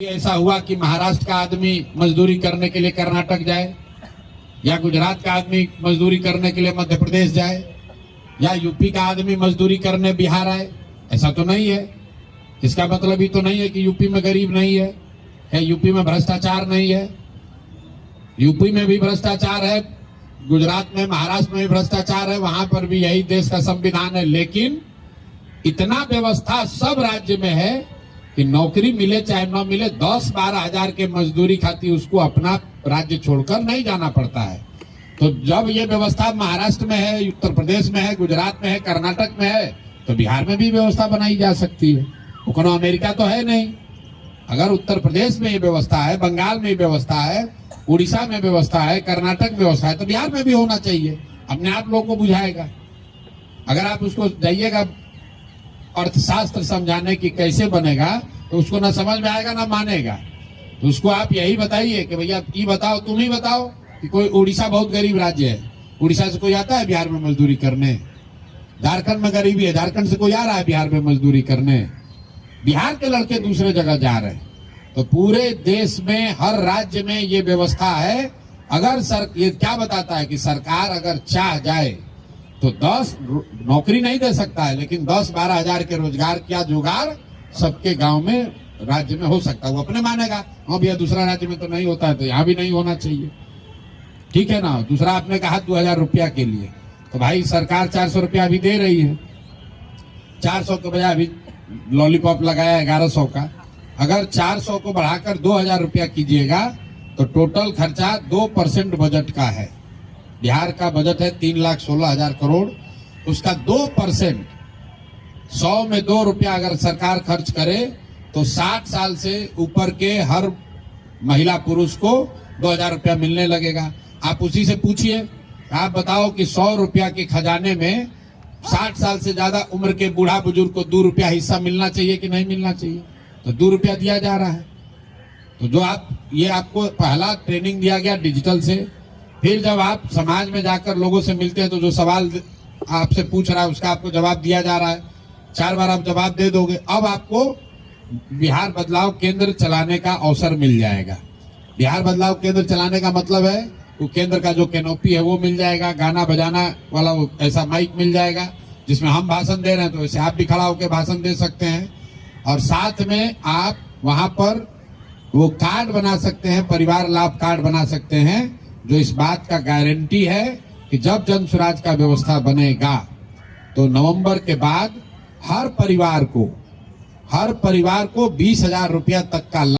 ऐसा हुआ कि महाराष्ट्र का आदमी मजदूरी करने के लिए कर्नाटक जाए, या गुजरात का आदमी मजदूरी करने के लिए मध्य प्रदेश जाए, या यूपी का आदमी मजदूरी करने बिहार आए। ऐसा तो नहीं है। इसका मतलब ही तो नहीं है कि यूपी में गरीब नहीं है, या यूपी में भ्रष्टाचार नहीं है। यूपी में भी भ्रष्टाचार है, गुजरात में, महाराष्ट्र में भी भ्रष्टाचार है, वहां पर भी यही देश का संविधान है। लेकिन इतना व्यवस्था सब राज्य में है कि नौकरी मिले चाहे न मिले, 10-12 हजार के मजदूरी खाती उसको अपना राज्य छोड़कर नहीं जाना पड़ता है। तो जब ये व्यवस्था महाराष्ट्र में है, उत्तर प्रदेश में है, गुजरात में है, कर्नाटक में है, तो बिहार में भी व्यवस्था बनाई जा सकती है। वो कोनो अमेरिका तो है नहीं। अगर उत्तर प्रदेश में ये व्यवस्था है, बंगाल में व्यवस्था है, उड़ीसा में व्यवस्था है, कर्नाटक में व्यवस्था है, तो बिहार में भी होना चाहिए। अपने आप लोगों को बुझाएगा। अगर आप उसको जाइएगा अर्थशास्त्र समझाने की कैसे बनेगा, तो उसको ना समझ में आएगा ना मानेगा। तो उसको आप यही बताइए कि भैया ये बताओ, तुम ही बताओ कि कोई, उड़ीसा बहुत गरीब राज्य है, उड़ीसा से कोई आता है बिहार में मजदूरी करने? झारखंड में गरीबी है, झारखंड से कोई आ रहा है बिहार में मजदूरी करने? बिहार के लड़के दूसरे जगह जा रहे हैं। तो पूरे देश में हर राज्य में ये व्यवस्था है। अगर ये क्या बताता है कि सरकार अगर चाह जाए तो 10 नौकरी नहीं दे सकता है, लेकिन 10-12 हजार के रोजगार क्या जुगाड़ सबके गांव में, राज्य में हो सकता है। वो अपने मानेगा, हाँ भैया दूसरा राज्य में तो नहीं होता है, तो यहाँ भी नहीं होना चाहिए। ठीक है ना। दूसरा आपने कहा 2000 रुपया के लिए, तो भाई सरकार 400 रुपया अभी दे रही है। 400 के बजाय अभी लॉलीपॉप लगाया 1100 का। अगर 400 को बढ़ाकर 2000 रुपया कीजिएगा तो टोटल खर्चा 2% बजट का है। बिहार का बजट है 3,16,000 करोड़। उसका 2%, 100 में 2 रुपया अगर सरकार खर्च करे तो 60 साल से ऊपर के हर महिला पुरुष को 2000 रुपया मिलने लगेगा। आप उसी से पूछिए, आप बताओ कि 100 रुपया के खजाने में 60 साल से ज्यादा उम्र के बूढ़ा बुजुर्ग को 2 रुपया हिस्सा मिलना चाहिए कि नहीं मिलना चाहिए? तो 2 रुपया दिया जा रहा है। तो जो ये आपको पहला ट्रेनिंग दिया गया डिजिटल से, फिर जब आप समाज में जाकर लोगों से मिलते हैं तो जो सवाल आपसे पूछ रहा है उसका आपको जवाब दिया जा रहा है। 4 बार आप जवाब दे दोगे, अब आपको बिहार बदलाव केंद्र चलाने का अवसर मिल जाएगा। बिहार बदलाव केंद्र चलाने का मतलब है वो केंद्र का जो कैनोपी है वो मिल जाएगा, गाना बजाना वाला वो ऐसा माइक मिल जाएगा जिसमें हम भाषण दे रहे हैं, तो वैसे आप भी खड़ा होकर भाषण दे सकते हैं। और साथ में आप वहां पर वो कार्ड बना सकते हैं, परिवार लाभ कार्ड बना सकते हैं, जो इस बात का गारंटी है कि जब जन स्वराज का व्यवस्था बनेगा तो नवंबर के बाद हर परिवार को 20,000 रुपया तक का